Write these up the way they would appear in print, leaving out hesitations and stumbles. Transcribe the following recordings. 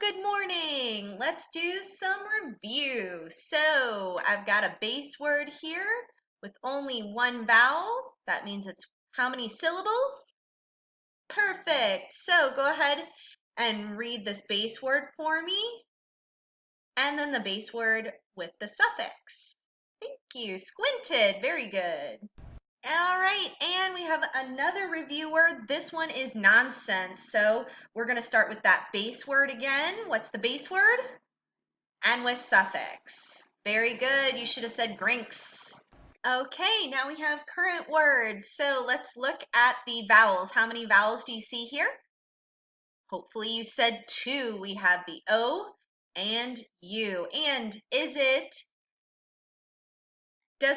good morning. Let's do some review. So I've got a base word here with only one vowel. That means it's how many syllables? Perfect. So go ahead and read this base word for me, and then the base word with the suffix. Thank you. Squinted. Very good. All right, and we have another review word. This one is nonsense. So we're going to start with that base word again. What's the base word? And with suffix. Very good. You should have said grinks. Okay, now we have current words. So let's look at the vowels. How many vowels do you see here? Hopefully you said 2. We have the O and U. And does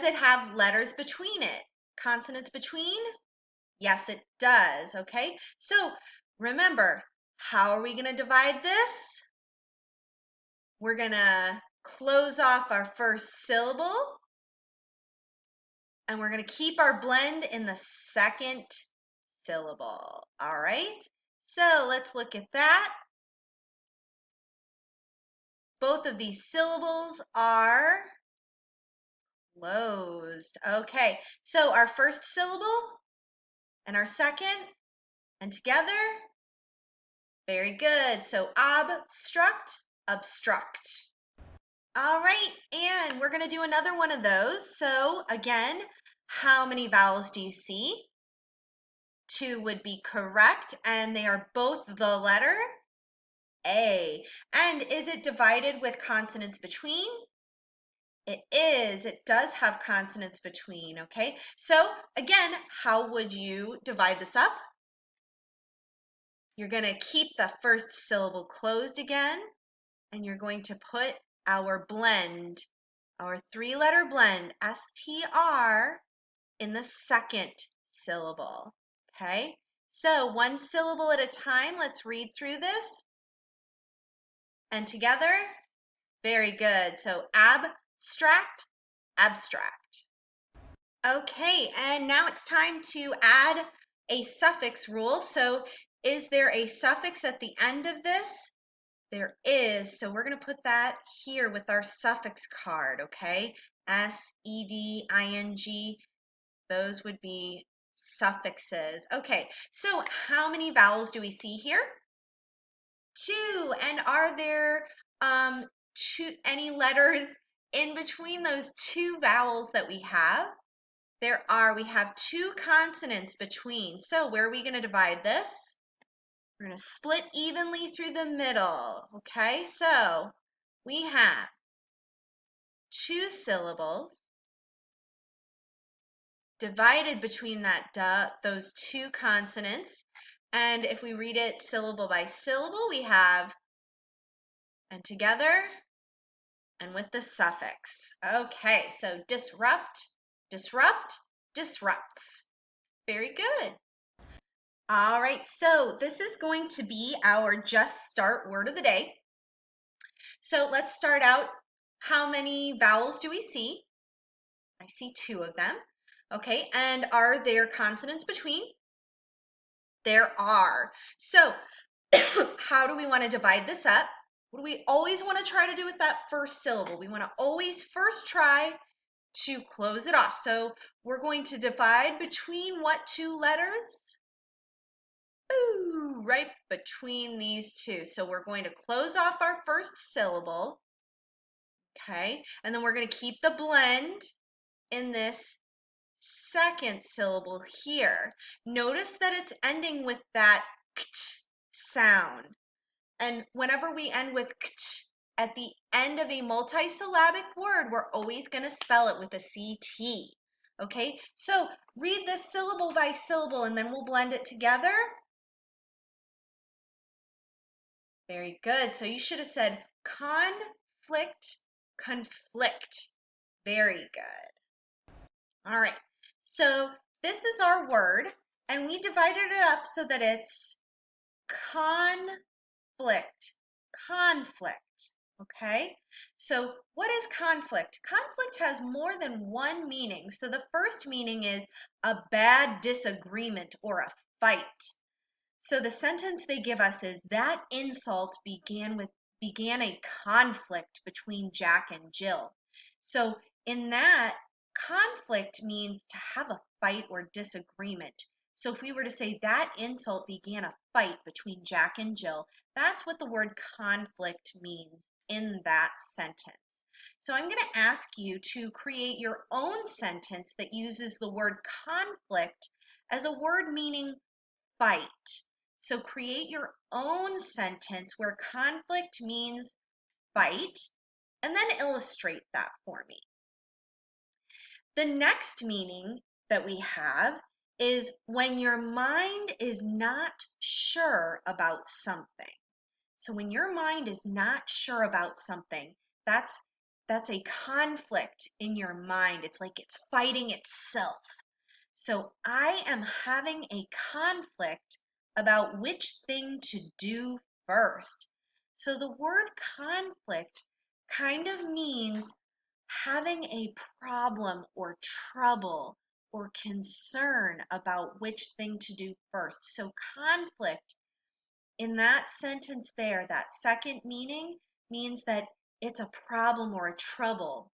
it have letters between it? Consonants between? Yes, it does. Okay, so remember, how are we going to divide this? We're going to close off our first syllable, and we're going to keep our blend in the second syllable. All right, so let's look at that. Both of these syllables are closed. Okay, so our first syllable and our second, and together. Very good. So obstruct, obstruct. All right, and we're going to do another one of those. So again, how many vowels do you see? 2 would be correct, and they are both the letter A. And is it divided with consonants between? It is. It does have consonants between, okay? So again, how would you divide this up? You're going to keep the first syllable closed again, and you're going to put our blend, our 3-letter blend, STR, in the second syllable. Okay, so one syllable at a time. Let's read through this. And together, very good. So abstract, abstract. Okay, and now it's time to add a suffix rule. So is there a suffix at the end of this? There is, so we're going to put that here with our suffix card, okay? S-E-D-I-N-G, those would be suffixes. Okay, so how many vowels do we see here? 2, and are there any letters in between those 2 vowels that we have? There are. We have 2 consonants between, so where are we going to divide this? We're going to split evenly through the middle, okay? So we have 2 syllables divided between those 2 consonants. And if we read it syllable by syllable, we have and together and with the suffix. Okay, so disrupt, disrupt, disrupts. Very good. All right, so this is going to be our just start word of the day. So let's start out. How many vowels do we see? I see 2 of them. Okay, and are there consonants between? There are. So how do we want to divide this up? What do we always want to try to do with that first syllable? We want to always first try to close it off. So we're going to divide between what 2 letters? Ooh, right between these 2. So we're going to close off our first syllable. Okay, and then we're going to keep the blend in this second syllable here. Notice that it's ending with that kt sound. And whenever we end with kt at the end of a multisyllabic word, we're always going to spell it with a CT. Okay, so read this syllable by syllable and then we'll blend it together. Very good. So you should have said conflict, conflict. Very good. All right. So this is our word, and we divided it up so that it's conflict, conflict. Okay? So what is conflict? Conflict has more than one meaning. So the first meaning is a bad disagreement or a fight. So the sentence they give us is that insult began a conflict between Jack and Jill. So in that, conflict means to have a fight or disagreement. So if we were to say that insult began a fight between Jack and Jill, that's what the word conflict means in that sentence. So I'm going to ask you to create your own sentence that uses the word conflict as a word meaning fight. So create your own sentence where conflict means fight, and then illustrate that for me. The next meaning that we have is when your mind is not sure about something. So when your mind is not sure about something, that's a conflict in your mind. It's like it's fighting itself. So I am having a conflict about which thing to do first. So the word conflict kind of means having a problem or trouble or concern about which thing to do first. So conflict in that sentence there, that second meaning means that it's a problem or a trouble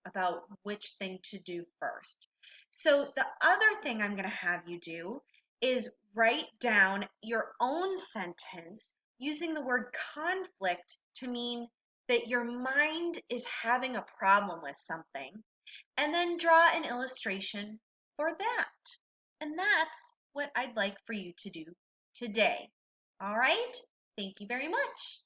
about which thing to do first. So the other thing I'm going to have you do is write down your own sentence using the word conflict to mean that your mind is having a problem with something, and then draw an illustration for that. And that's what I'd like for you to do today. All right? Thank you very much.